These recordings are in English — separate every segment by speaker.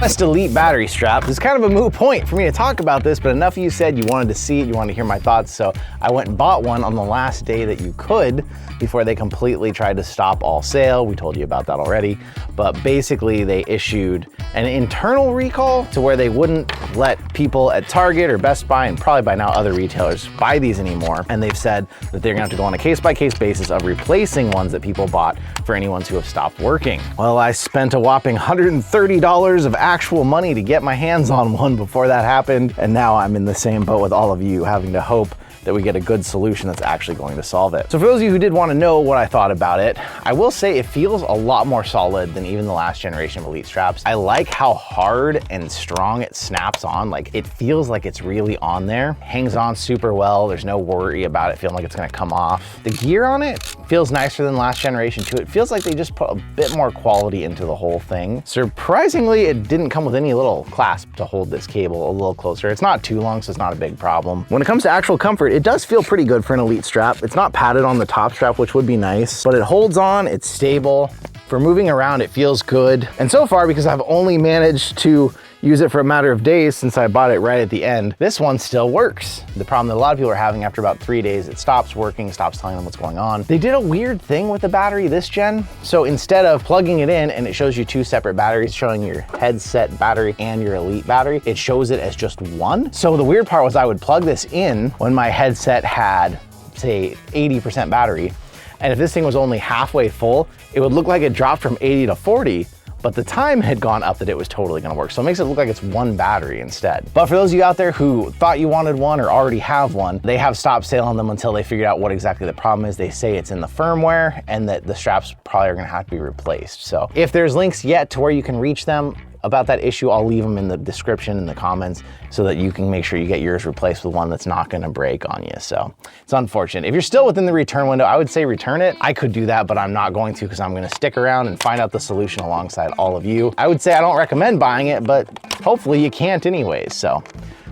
Speaker 1: Honest Elite battery strap. It's kind of a moot point for me to talk about this, but enough of you said you wanted to see it, you wanted to hear my thoughts, so I went and bought one on the last day that you could before they completely tried to stop all sale. We told you about that already, but basically they issued an internal recall to where they wouldn't let people at Target or Best Buy, and probably by now other retailers, buy these anymore. And they've said that they're gonna have to go on a case-by-case basis of replacing ones that people bought for any ones who have stopped working. Well, I spent a whopping $130 of actual money to get my hands on one before that happened, and now I'm in the same boat with all of you, having to hope that we get a good solution that's actually going to solve it. So for those of you who did want to know what I thought about it, I will say it feels a lot more solid than even the last generation of Elite straps. I like how hard and strong it snaps on. Like, it feels like it's really on there. Hangs on super well. There's no worry about it feeling like it's gonna come off. The gear on it feels nicer than last generation too. It feels like they just put a bit more quality into the whole thing. Surprisingly, it didn't come with any little clasp to hold this cable a little closer. It's not too long, so it's not a big problem. When it comes to actual comfort, it does feel pretty good for an Elite strap. It's not padded on the top strap, which would be nice, but it holds on, it's stable. For moving around, it feels good. And so far, because I've only managed to use it for a matter of days since I bought it right at the end, this one still works. The problem that a lot of people are having after about 3 days, it stops working, stops telling them what's going on. They did a weird thing with the battery this gen. So instead of plugging it in and it shows you two separate batteries showing your headset battery and your Elite battery, it shows it as just one. So the weird part was I would plug this in when my headset had, say, 80% battery. And if this thing was only halfway full, it would look like it dropped from 80 to 40, but the time had gone up that it was totally gonna work. So it makes it look like it's one battery instead. But for those of you out there who thought you wanted one or already have one, they have stopped selling them until they figured out what exactly the problem is. They say it's in the firmware and that the straps probably are gonna have to be replaced. So if there's links yet to where you can reach them about that issue, I'll leave them in the description in the comments so that you can make sure you get yours replaced with one that's not gonna break on you. So it's unfortunate. If you're still within the return window, I would say return it. I could do that, but I'm not going to because I'm gonna stick around and find out the solution alongside all of you. I would say I don't recommend buying it, but hopefully you can't anyways. So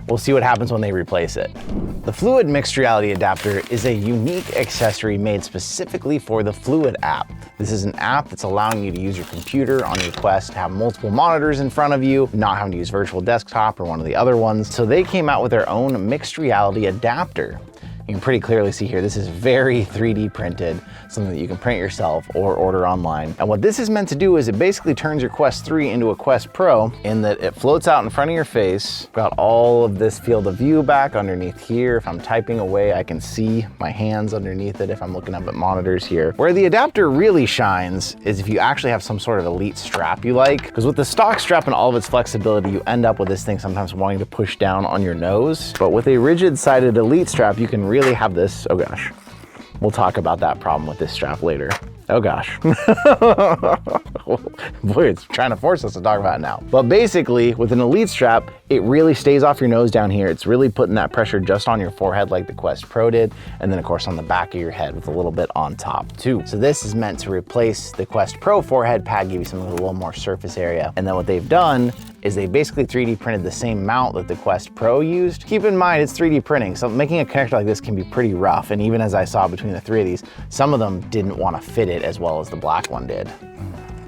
Speaker 1: we'll see what happens when they replace it. The Fluid Mixed Reality Adapter is a unique accessory made specifically for the Fluid app. This is an app that's allowing you to use your computer on your Quest, have multiple monitors in front of you, not having to use virtual desktop or one of the other ones. So they came out with their own mixed reality adapter. You can pretty clearly see here, this is very 3D printed, something that you can print yourself or order online. And what this is meant to do is it basically turns your Quest 3 into a Quest Pro in that it floats out in front of your face. Got all of this field of view back underneath here. If I'm typing away, I can see my hands underneath it if I'm looking up at monitors here. Where the adapter really shines is if you actually have some sort of Elite strap you like, because with the stock strap and all of its flexibility, you end up with this thing sometimes wanting to push down on your nose. But with a rigid-sided Elite strap, you can really have this, oh gosh, we'll talk about that problem with this strap later. Oh gosh. Boy, it's trying to force us to talk about it now. But basically, with an Elite strap, it really stays off your nose down here. It's really putting that pressure just on your forehead like the Quest Pro did, and then of course on the back of your head with a little bit on top too. So this is meant to replace the Quest Pro forehead pad, give you something with a little more surface area. And then what they've done is they basically 3D printed the same mount that the Quest Pro used. Keep in mind, it's 3D printing, so making a connector like this can be pretty rough. And even as I saw between the three of these, some of them didn't want to fit it as well as the black one did.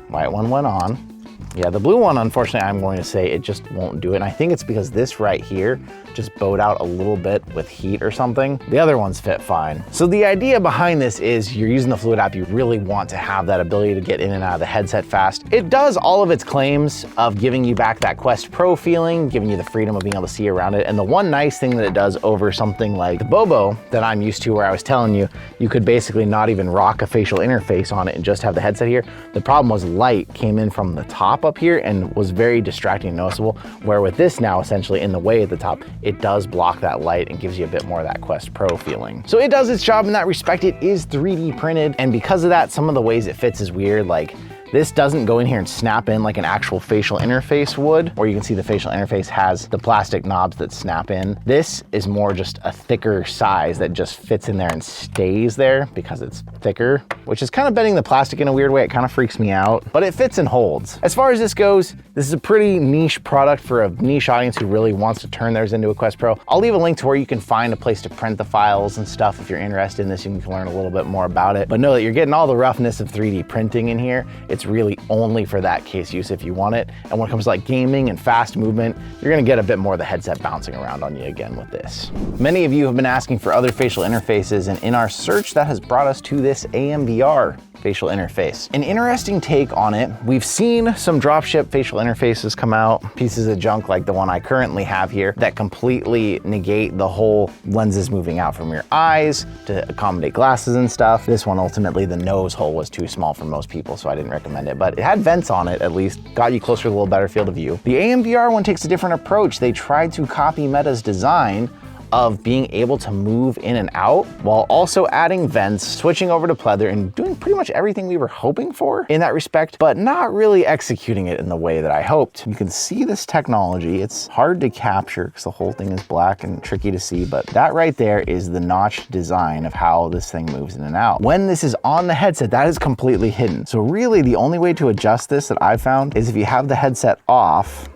Speaker 1: White one went on. Yeah, the blue one, unfortunately, I'm going to say it just won't do it. And I think it's because this right here just bowed out a little bit with heat or something. The other ones fit fine. So the idea behind this is you're using the Fluid app, you really want to have that ability to get in and out of the headset fast. It does all of its claims of giving you back that Quest Pro feeling, giving you the freedom of being able to see around it. And the one nice thing that it does over something like the Bobo that I'm used to, where I was telling you, you could basically not even rock a facial interface on it and just have the headset here. The problem was light came in from the top up here and was very distracting and noticeable, where with this now essentially in the way at the top, it does block that light and gives you a bit more of that Quest Pro feeling. So it does its job in that respect. It is 3D printed, and because of that, some of the ways it fits is weird. Like, this doesn't go in here and snap in like an actual facial interface would, or you can see the facial interface has the plastic knobs that snap in. This is more just a thicker size that just fits in there and stays there because it's thicker, which is kind of bending the plastic in a weird way. It kind of freaks me out, but it fits and holds. As far as this goes, this is a pretty niche product for a niche audience who really wants to turn theirs into a Quest Pro. I'll leave a link to where you can find a place to print the files and stuff. If you're interested in this, you can learn a little bit more about it, but know that you're getting all the roughness of 3D printing in here. It's really only for that case use if you want it. And when it comes to like gaming and fast movement, you're gonna get a bit more of the headset bouncing around on you again with this. Many of you have been asking for other facial interfaces, and in our search that has brought us to this AMVR facial interface. An interesting take on it. We've seen some dropship facial interfaces come out, pieces of junk like the one I currently have here that completely negate the whole lenses moving out from your eyes to accommodate glasses and stuff. This one, ultimately, the nose hole was too small for most people, so I didn't recommend it, but it had vents on it, at least, got you closer to a little better field of view. The AMVR one takes a different approach. They tried to copy Meta's design of being able to move in and out while also adding vents, switching over to pleather, and doing pretty much everything we were hoping for in that respect, but not really executing it in the way that I hoped. You can see this technology. It's hard to capture because the whole thing is black and tricky to see, but that right there is the notched design of how this thing moves in and out. When this is on the headset, that is completely hidden. So really the only way to adjust this that I've found is if you have the headset off,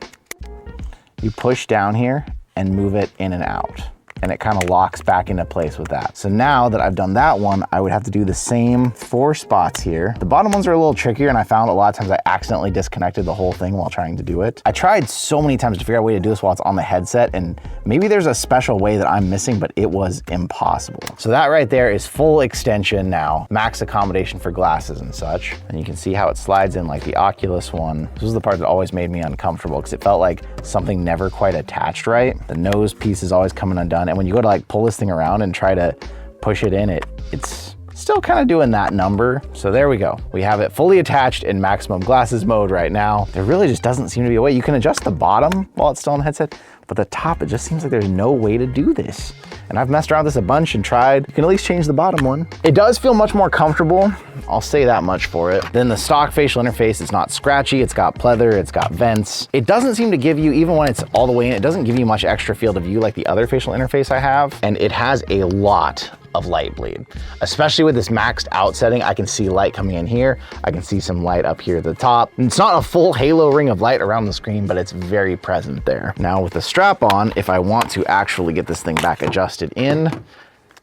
Speaker 1: you push down here and move it in and out, and it kind of locks back into place with that. So now that I've done that one, I would have to do the same 4 spots here. The bottom ones are a little trickier, and I found a lot of times I accidentally disconnected the whole thing while trying to do it. I tried so many times to figure out a way to do this while it's on the headset, and maybe there's a special way that I'm missing, but it was impossible. So that right there is full extension now, max accommodation for glasses and such. And you can see how it slides in like the Oculus one. This was the part that always made me uncomfortable because it felt like something never quite attached right. The nose piece is always coming undone. And when you go to like pull this thing around and try to push it in, it's still kind of doing that number. So there we go. We have it fully attached in maximum glasses mode right now. There really just doesn't seem to be a way. You can adjust the bottom while it's still on the headset, but the top, it just seems like there's no way to do this. And I've messed around with this a bunch and tried. You can at least change the bottom one. It does feel much more comfortable. I'll say that much for it. Then the stock facial interface is not scratchy. It's got pleather, it's got vents. It doesn't seem to give you, even when it's all the way in, it doesn't give you much extra field of view like the other facial interface I have. And it has a lot of light bleed, especially with this maxed out setting. I can see light coming in here. I can see some light up here at the top. It's not a full halo ring of light around the screen, but it's very present there. Now with the strap on, if I want to actually get this thing back adjusted in,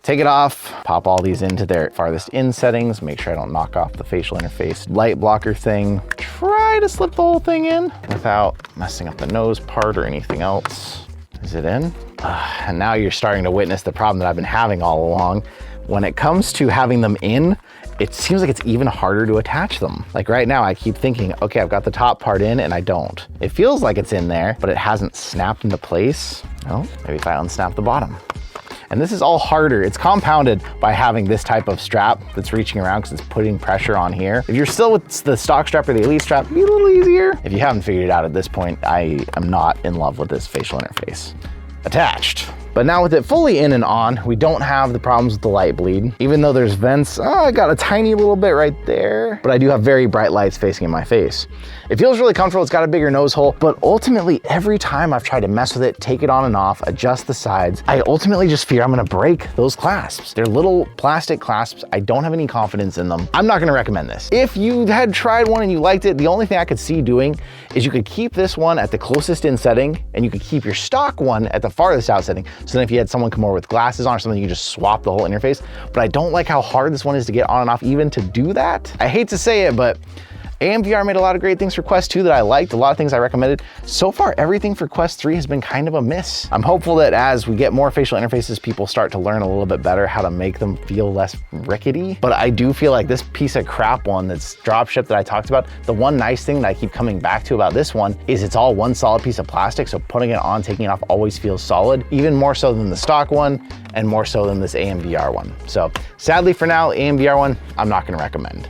Speaker 1: take it off, pop all these into their farthest in settings, make sure I don't knock off the facial interface light blocker thing. Try to slip the whole thing in without messing up the nose part or anything else. Is it in? And now you're starting to witness the problem that I've been having all along. When it comes to having them in, it seems like it's even harder to attach them. Like right now, I keep thinking, okay, I've got the top part in and I don't. It feels like it's in there, but it hasn't snapped into place. Oh, maybe if I unsnap the bottom. And this is all harder. It's compounded by having this type of strap that's reaching around because it's putting pressure on here. If you're still with the stock strap or the Elite strap, it'd be a little easier. If you haven't figured it out at this point, I am not in love with this facial interface. Attached. But now with it fully in and on, we don't have the problems with the light bleed. Even though there's vents, I got a tiny little bit right there, but I do have very bright lights facing in my face. It feels really comfortable. It's got a bigger nose hole, but ultimately every time I've tried to mess with it, take it on and off, adjust the sides, I ultimately just fear I'm gonna break those clasps. They're little plastic clasps. I don't have any confidence in them. I'm not gonna recommend this. If you had tried one and you liked it, the only thing I could see doing is you could keep this one at the closest in setting and you could keep your stock one at the farthest out setting. So then if you had someone come over with glasses on or something, you could just swap the whole interface. But I don't like how hard this one is to get on and off even to do that. I hate to say it, but AMVR made a lot of great things for Quest 2 that I liked, a lot of things I recommended. So far, everything for Quest 3 has been kind of a miss. I'm hopeful that as we get more facial interfaces, people start to learn a little bit better how to make them feel less rickety. But I do feel like this piece of crap one that's dropship that I talked about, the one nice thing that I keep coming back to about this one is it's all one solid piece of plastic, so putting it on, taking it off always feels solid, even more so than the stock one and more so than this AMVR one. So sadly for now, AMVR one, I'm not gonna recommend.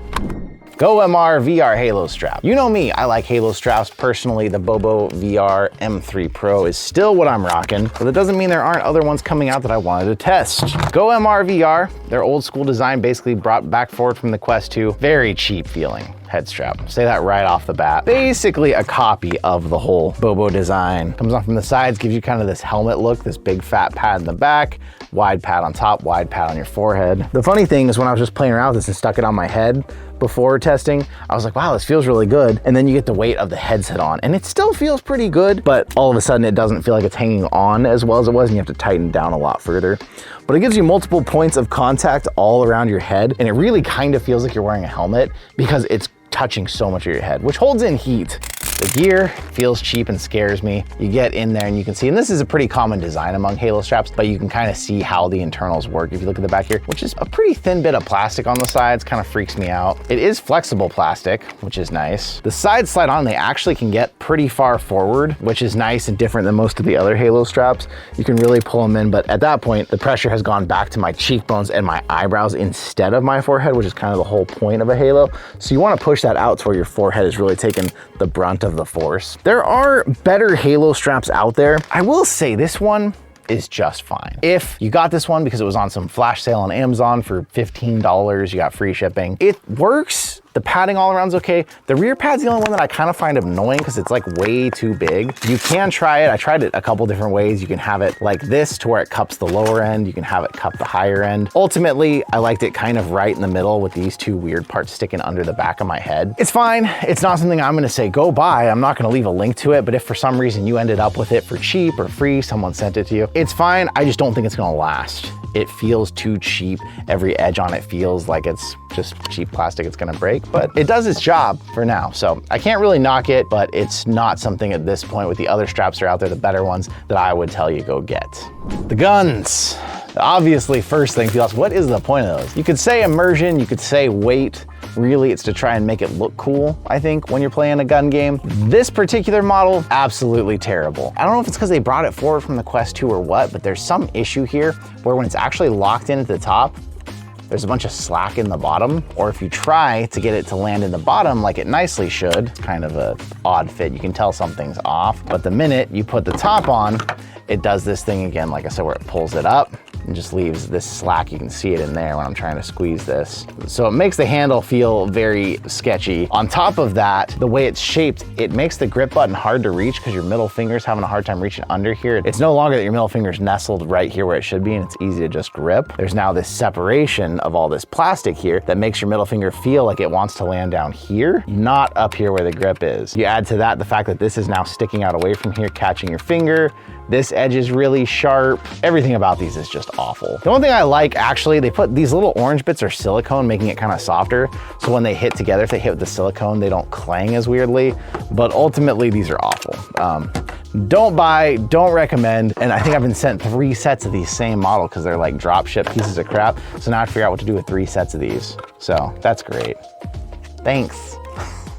Speaker 1: GoMRVR Halo strap. You know me, I like Halo straps. Personally, the GoMRVR M3 Pro is still what I'm rocking, but that doesn't mean there aren't other ones coming out that I wanted to test. GoMRVR, their old school design basically brought back forward from the Quest 2. Very cheap feeling head strap. Say that right off the bat. Basically a copy of the whole Bobo design. Comes on from the sides, gives you kind of this helmet look, this big fat pad in the back, wide pad on top, wide pad on your forehead. The funny thing is when I was just playing around with this and stuck it on my head before testing, I was like, wow, this feels really good. And then you get the weight of the headset on and it still feels pretty good, but all of a sudden it doesn't feel like it's hanging on as well as it was and you have to tighten down a lot further. But it gives you multiple points of contact all around your head and it really kind of feels like you're wearing a helmet because it's touching so much of your head, which holds in heat. The gear feels cheap and scares me. You get in there and you can see, and this is a pretty common design among halo straps, but you can kind of see how the internals work if you look at the back here, which is a pretty thin bit of plastic on the sides, kind of freaks me out. It is flexible plastic, which is nice. The sides slide on, they actually can get pretty far forward, which is nice and different than most of the other halo straps. You can really pull them in, but at that point, the pressure has gone back to my cheekbones and my eyebrows instead of my forehead, which is kind of the whole point of a halo. So you want to push that out to where your forehead is really taking the brunt of the force. There are better halo straps out there. I will say this one is just fine. If you got this one because it was on some flash sale on Amazon for $15, you got free shipping, it works. The padding all around is okay. The rear pad's the only one that I kind of find annoying because it's like way too big. You can try it. I tried it a couple different ways. You can have it like this to where it cups the lower end. You can have it cup the higher end. Ultimately, I liked it kind of right in the middle with these two weird parts sticking under the back of my head. It's fine. It's not something I'm gonna say go buy. I'm not gonna leave a link to it, but if for some reason you ended up with it for cheap or free, someone sent it to you, it's fine. I just don't think it's gonna last. It feels too cheap. Every edge on it feels like it's just cheap plastic it's gonna break, but it does its job for now. So I can't really knock it, but it's not something at this point with the other straps that are out there, the better ones, that I would tell you go get. The guns. Obviously, first thing, people ask, what is the point of those? You could say immersion, you could say weight. Really, it's to try and make it look cool, I think, when you're playing a gun game. This particular model, absolutely terrible. I don't know if it's because they brought it forward from the Quest 2 or what, but there's some issue here where when it's actually locked in at the top, there's a bunch of slack in the bottom, or if you try to get it to land in the bottom like it nicely should, it's kind of an odd fit. You can tell something's off, but the minute you put the top on, it does this thing again, like I said, where it pulls it up and just leaves this slack. You can see it in there when I'm trying to squeeze this. So it makes the handle feel very sketchy. On top of that, the way it's shaped, it makes the grip button hard to reach because your middle finger's having a hard time reaching under here. It's no longer that your middle finger's nestled right here where it should be and it's easy to just grip. There's now this separation of all this plastic here that makes your middle finger feel like it wants to land down here, not up here where the grip is. You add to that the fact that this is now sticking out away from here, catching your finger. This edge is really sharp. Everything about these is just awful. The one thing I like, actually, they put these little orange bits are silicone, making it kind of softer. So when they hit together, if they hit with the silicone, they don't clang as weirdly. But ultimately, these are awful. Don't buy, don't recommend. And I think I've been sent 3 sets of these same model because they're like drop ship pieces of crap. So now I have to figure out what to do with 3 sets of these. So that's great. Thanks.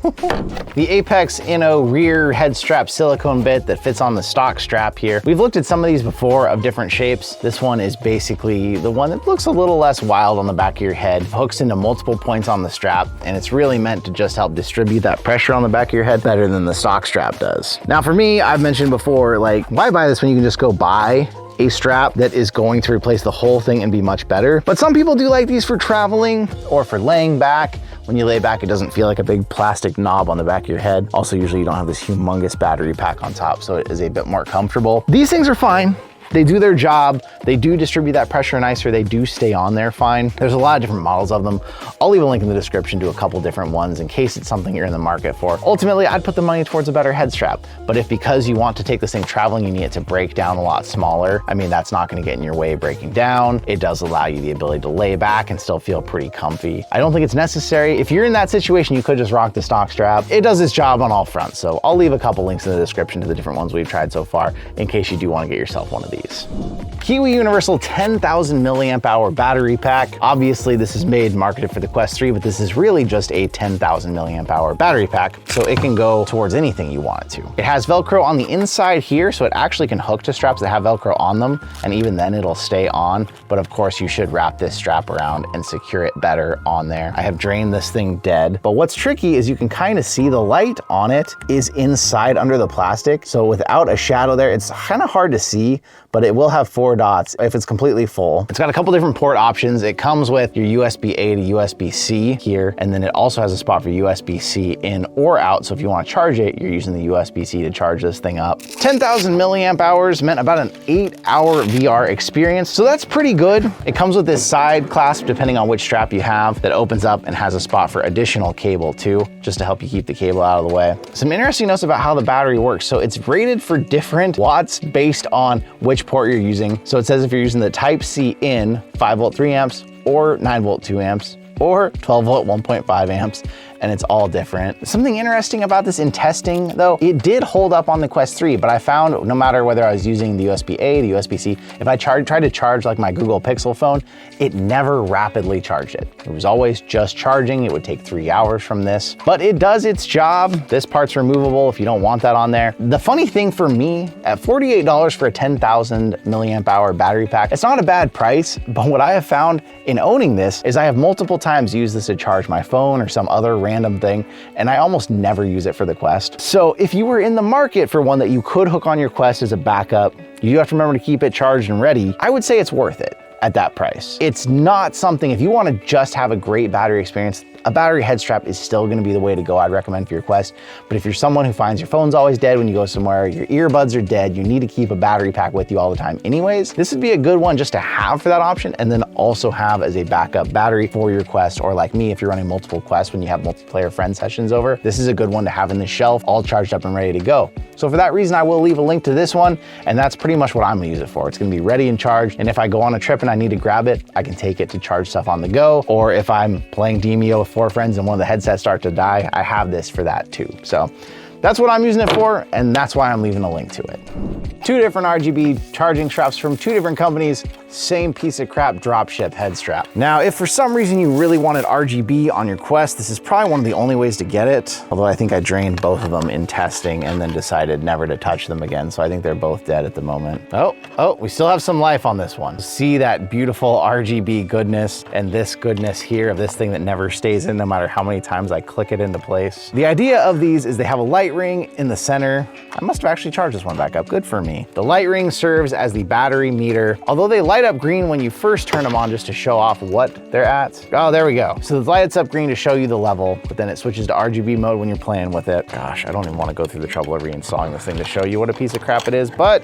Speaker 1: The Apexinno rear head strap silicone bit that fits on the stock strap here. We've looked at some of these before of different shapes. This one is basically the one that looks a little less wild on the back of your head, hooks into multiple points on the strap, and it's really meant to just help distribute that pressure on the back of your head better than the stock strap does. Now for me, I've mentioned before, like, why buy this when you can just go buy a strap that is going to replace the whole thing and be much better? But some people do like these for traveling or for laying back. When you lay back, it doesn't feel like a big plastic knob on the back of your head. Also, usually you don't have this humongous battery pack on top, so it is a bit more comfortable. These things are fine. They do their job. They do distribute that pressure nicer. They do stay on there fine. There's a lot of different models of them. I'll leave a link in the description to a couple different ones in case it's something you're in the market for. Ultimately, I'd put the money towards a better head strap. But if because you want to take this thing traveling, you need it to break down a lot smaller, I mean, that's not gonna get in your way breaking down. It does allow you the ability to lay back and still feel pretty comfy. I don't think it's necessary. If you're in that situation, you could just rock the stock strap. It does its job on all fronts. So I'll leave a couple links in the description to the different ones we've tried so far in case you do want to get yourself one of these. Kiwi Universal 10,000 milliamp hour battery pack. Obviously this is made and marketed for the Quest 3, but this is really just a 10,000 milliamp hour battery pack, so it can go towards anything you want it to. It has Velcro on the inside here, so it actually can hook to straps that have Velcro on them, and even then it'll stay on. But of course you should wrap this strap around and secure it better on there. I have drained this thing dead, but what's tricky is you can kind of see the light on it is inside under the plastic. So without a shadow there, it's kind of hard to see, but it will have 4 dots if it's completely full. It's got a couple different port options. It comes with your USB-A to USB-C here, and then it also has a spot for USB-C in or out. So if you want to charge it, you're using the USB-C to charge this thing up. 10,000 milliamp hours meant about an 8-hour VR experience. So that's pretty good. It comes with this side clasp, depending on which strap you have, that opens up and has a spot for additional cable too, just to help you keep the cable out of the way. Some interesting notes about how the battery works. So it's rated for different watts based on which port you're using. So it says if you're using the Type-C in 5 volt 3 amps or 9 volt 2 amps or 12 volt 1.5 amps, and it's all different. Something interesting about this in testing though, it did hold up on the Quest 3, but I found no matter whether I was using the USB-A, the USB-C, if I tried to charge like my Google Pixel phone, it never rapidly charged it. It was always just charging. It would take 3 hours from this, but it does its job. This part's removable if you don't want that on there. The funny thing for me, at $48 for a 10,000 milliamp hour battery pack, it's not a bad price, but what I have found in owning this is I have multiple times used this to charge my phone or some other random thing, and I almost never use it for the Quest. So if you were in the market for one that you could hook on your Quest as a backup, you do have to remember to keep it charged and ready. I would say it's worth it at that price. It's not something, if you want to just have a great battery experience, a battery head strap is still going to be the way to go. I'd recommend for your Quest. But if you're someone who finds your phone's always dead when you go somewhere, your earbuds are dead, you need to keep a battery pack with you all the time anyways, this would be a good one just to have for that option, and then also have as a backup battery for your Quest, or like me, if you're running multiple Quests when you have multiplayer friend sessions over, this is a good one to have in the shelf, all charged up and ready to go. So for that reason, I will leave a link to this one, and that's pretty much what I'm gonna use it for. It's gonna be ready and charged, and if I go on a trip and I need to grab it, I can take it to charge stuff on the go, or if I'm playing DMEO with 4 friends and one of the headsets start to die, I have this for that too. So that's what I'm using it for, and that's why I'm leaving a link to it. 2 different RGB charging straps from 2 different companies, same piece of crap dropship head strap. Now, if for some reason you really wanted RGB on your Quest, this is probably one of the only ways to get it, although I think I drained both of them in testing and then decided never to touch them again, so I think they're both dead at the moment. Oh, we still have some life on this one. See that beautiful RGB goodness and this goodness here of this thing that never stays in no matter how many times I click it into place. The idea of these is they have a light ring in the center. I must have actually charged this one back up, good for me. The light ring serves as the battery meter, although they light up green when you first turn them on just to show off what they're at. Oh, there we go. So it lights up green to show you the level, but then it switches to RGB mode when you're playing with it. Gosh, I don't even want to go through the trouble of reinstalling this thing to show you what a piece of crap it is, but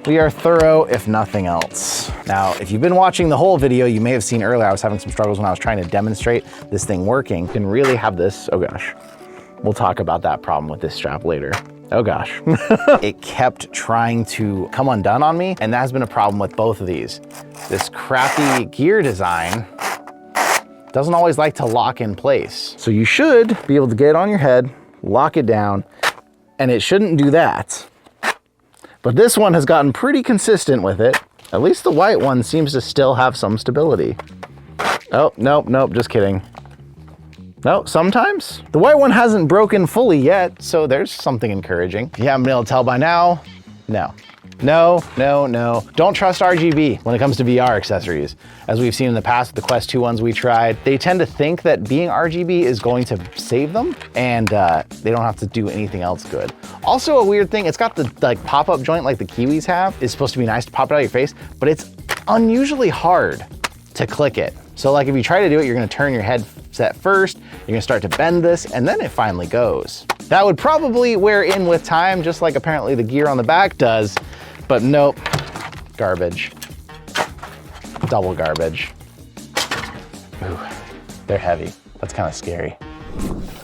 Speaker 1: we are thorough, if nothing else. Now, if you've been watching the whole video, you may have seen earlier I was having some struggles when I was trying to demonstrate this thing working. You can really have this, oh gosh. We'll talk about that problem with this strap later. Oh gosh. It kept trying to come undone on me, and that has been a problem with both of these. This crappy gear design doesn't always like to lock in place. So you should be able to get it on your head, lock it down, and it shouldn't do that. But this one has gotten pretty consistent with it. At least the white one seems to still have some stability. Oh, nope, just kidding. No, sometimes. The white one hasn't broken fully yet, so there's something encouraging. If you haven't been able to tell by now, no. Don't trust RGB when it comes to VR accessories. As we've seen in the past with the Quest 2 ones we tried, they tend to think that being RGB is going to save them, and they don't have to do anything else good. Also a weird thing, it's got the like pop-up joint like the Kiwis have. It's supposed to be nice to pop it out of your face, but it's unusually hard to click it. So like if you try to do it, you're gonna turn your headset first, you're gonna start to bend this, and then it finally goes. That would probably wear in with time, just like apparently the gear on the back does, but nope, garbage. Double garbage. Ooh, they're heavy. That's kind of scary.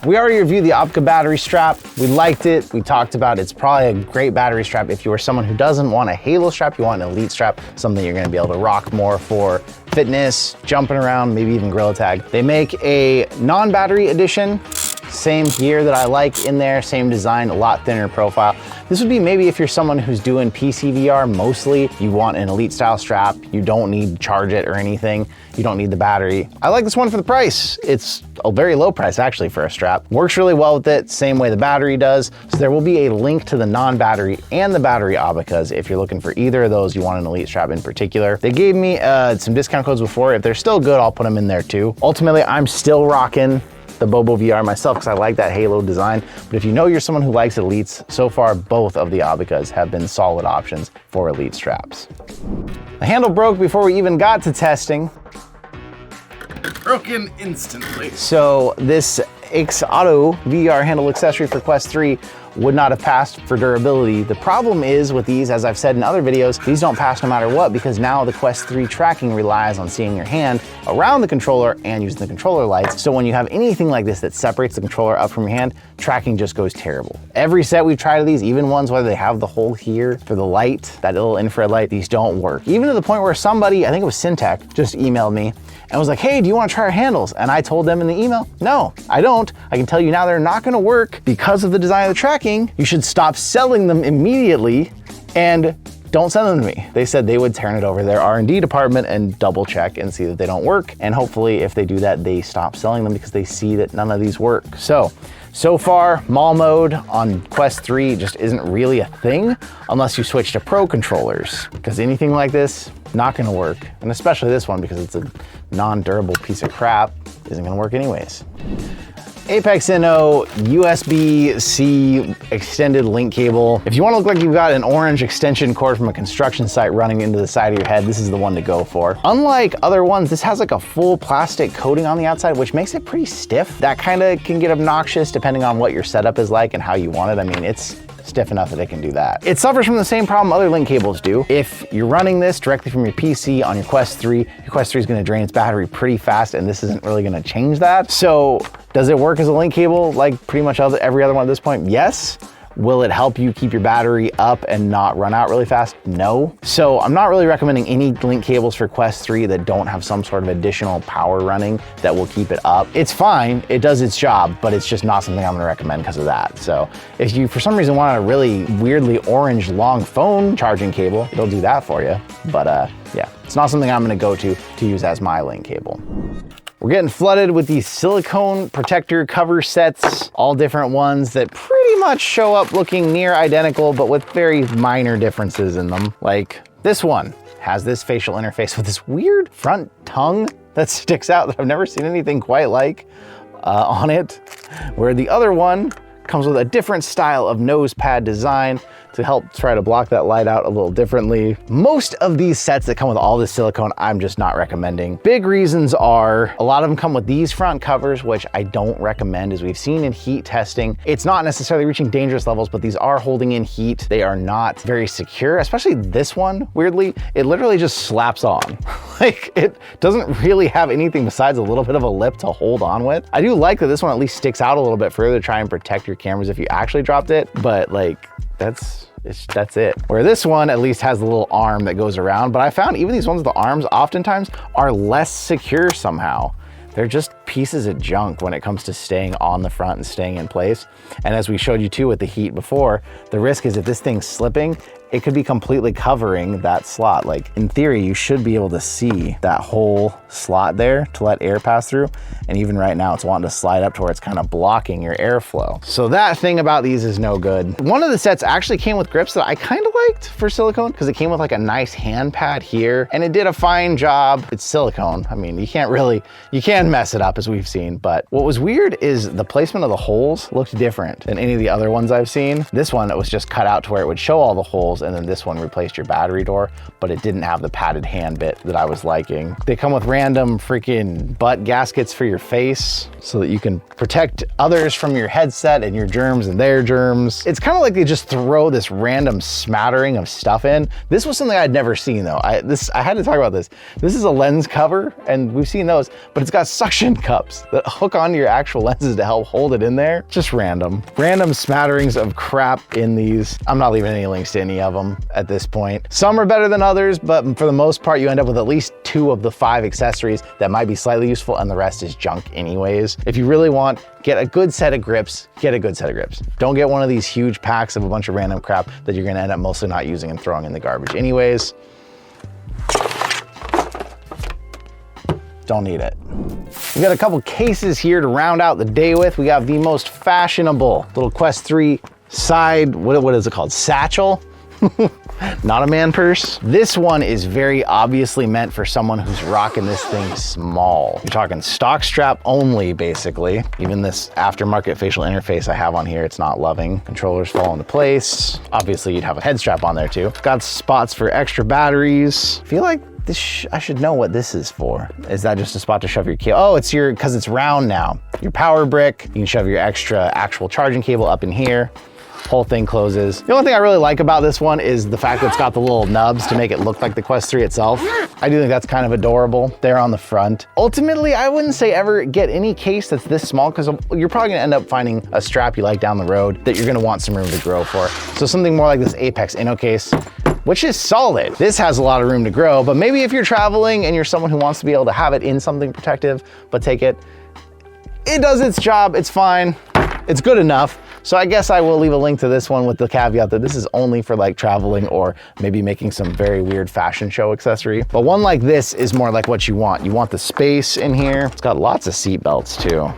Speaker 1: We already reviewed the Aubika battery strap. We liked it. We talked about it's probably a great battery strap if you are someone who doesn't want a halo strap, you want an elite strap, something you're gonna be able to rock more for fitness, jumping around, maybe even gorilla tag. They make a non-battery edition, same gear that I like in there, same design, a lot thinner profile. This would be maybe if you're someone who's doing PC VR mostly, you want an elite style strap, you don't need to charge it or anything, you don't need the battery. I like this one for the price. It's a very low price actually for a strap. Works really well with it, same way the battery does. So there will be a link to the non-battery and the battery Aubikas if you're looking for either of those, you want an elite strap in particular. They gave me some discount codes before. If they're still good, I'll put them in there too. Ultimately, I'm still rocking the Bobo VR myself because I like that halo design. But if you know you're someone who likes elites, so far both of the Aubikas have been solid options for elite straps. The handle broke before we even got to testing. Broken instantly. So this Apexinno VR handle accessory for Quest 3 would not have passed for durability. The problem is with these, as I've said in other videos, these don't pass no matter what because now the Quest 3 tracking relies on seeing your hand around the controller and using the controller lights. So when you have anything like this that separates the controller up from your hand, tracking just goes terrible. Every set we've tried of these, even ones where they have the hole here for the light, that little infrared light, these don't work. Even to the point where somebody, I think it was Syntech, just emailed me and was like, hey, do you want to try our handles? And I told them in the email, no, I don't. I can tell you now they're not going to work because of the design of the tracking. You should stop selling them immediately and don't send them to me. They said they would turn it over to their R&D department and double check and see that they don't work. And hopefully if they do that, they stop selling them because they see that none of these work. So far, mall mode on Quest 3 just isn't really a thing unless you switch to Pro controllers, because anything like this, not gonna work. And especially this one, because it's a non-durable piece of crap, isn't gonna work anyways. Apexinno USB-C extended link cable. If you want to look like you've got an orange extension cord from a construction site running into the side of your head, this is the one to go for. Unlike other ones, this has like a full plastic coating on the outside, which makes it pretty stiff. That kind of can get obnoxious depending on what your setup is like and how you want it. I mean, it's stiff enough that it can do that. It suffers from the same problem other link cables do. If you're running this directly from your PC on your Quest 3, your Quest 3 is gonna drain its battery pretty fast, and this isn't really gonna change that. So does it work as a link cable like pretty much every other one at this point? Yes. Will it help you keep your battery up and not run out really fast? No. So I'm not really recommending any link cables for Quest 3 that don't have some sort of additional power running that will keep it up. It's fine, it does its job, but it's just not something I'm gonna recommend because of that. So if you, for some reason, want a really weirdly orange long phone charging cable, it'll do that for you. But yeah, it's not something I'm gonna go to use as my link cable. We're getting flooded with these silicone protector cover sets, all different ones that pretty much show up looking near identical, but with very minor differences in them. Like this one has this facial interface with this weird front tongue that sticks out that I've never seen anything quite like on it, where the other one comes with a different style of nose pad design to help try to block that light out a little differently. Most of these sets that come with all this silicone, I'm just not recommending. Big reasons are, a lot of them come with these front covers, which I don't recommend, as we've seen in heat testing. It's not necessarily reaching dangerous levels, but these are holding in heat. They are not very secure, especially this one, weirdly. It literally just slaps on. Like, it doesn't really have anything besides a little bit of a lip to hold on with. I do like that this one at least sticks out a little bit further to try and protect your cameras if you actually dropped it, but like, that's it. Where this one at least has the little arm that goes around, but I found even these ones with the arms oftentimes are less secure somehow. They're just pieces of junk when it comes to staying on the front and staying in place. And as we showed you too with the heat before, the risk is if this thing's slipping, it could be completely covering that slot. Like in theory, you should be able to see that whole slot there to let air pass through. And even right now it's wanting to slide up to where it's kind of blocking your airflow. So that thing about these is no good. One of the sets actually came with grips that I kind of liked for silicone because it came with like a nice hand pad here and it did a fine job. It's silicone. I mean, you can mess it up as we've seen, but what was weird is the placement of the holes looked different than any of the other ones I've seen. This one, it was just cut out to where it would show all the holes, and then this one replaced your battery door, but it didn't have the padded hand bit that I was liking. They come with random freaking butt gaskets for your face so that you can protect others from your headset and your germs and their germs. It's kind of like they just throw this random smattering of stuff in. This was something I'd never seen though. I had to talk about this. This is a lens cover, and we've seen those, but it's got suction cups that hook onto your actual lenses to help hold it in there. Just random smatterings of crap in these. I'm not leaving any links to any of them at this point. Some are better than others, but for the most part, you end up with at least 2 of the 5 accessories that might be slightly useful, and the rest is junk anyways. If you really want, get a good set of grips, get a good set of grips. Don't get one of these huge packs of a bunch of random crap that you're gonna end up mostly not using and throwing in the garbage anyways. Don't need it. We got a couple cases here to round out the day with. We got the most fashionable little Quest 3 side, what is it called? Satchel? Not a man purse. This one is very obviously meant for someone who's rocking this thing small. You're talking stock strap only, basically. Even this aftermarket facial interface I have on here, it's not loving. Controllers fall into place. Obviously, you'd have a head strap on there too. Got spots for extra batteries. I feel like I should know what this is for. Is that just a spot to shove your cable? Oh, it's because it's round now. Your power brick, you can shove your extra actual charging cable up in here. Whole thing closes. The only thing I really like about this one is the fact that it's got the little nubs to make it look like the Quest 3 itself. I do think that's kind of adorable there on the front. Ultimately, I wouldn't say ever get any case that's this small, because you're probably gonna end up finding a strap you like down the road that you're gonna want some room to grow for. So something more like this Apexinno case, which is solid. This has a lot of room to grow, but maybe if you're traveling and you're someone who wants to be able to have it in something protective, but take it, it does its job, it's fine, it's good enough. So I guess I will leave a link to this one with the caveat that this is only for like traveling or maybe making some very weird fashion show accessory. But one like this is more like what you want. You want the space in here. It's got lots of seat belts too.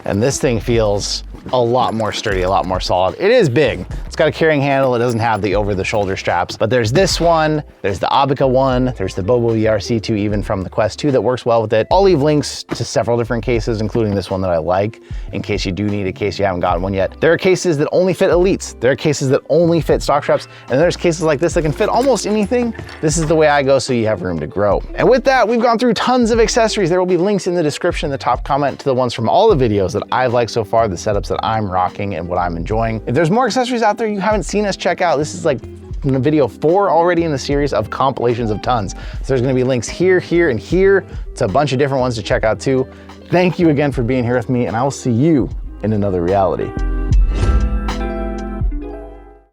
Speaker 1: And this thing feels a lot more sturdy, a lot more solid. It is big. It's got a carrying handle. It doesn't have the over-the-shoulder straps, but there's this one, there's the Aubika one, there's the GoMRVR C2 even from the Quest 2 that works well with it. I'll leave links to several different cases, including this one that I like, in case you do need a case you haven't gotten one yet. There are cases that only fit Elites. There are cases that only fit stock straps, and there's cases like this that can fit almost anything. This is the way I go, so you have room to grow. And with that, we've gone through tons of accessories. There will be links in the description, in the top comment, to the ones from all the videos that I've liked so far, the setups that I'm rocking and what I'm enjoying. If there's more accessories out there you haven't seen us check out, this is like video 4 already in the series of compilations of tons. So there's gonna be links here, here, and here to a bunch of different ones to check out too. Thank you again for being here with me, and I will see you in another reality.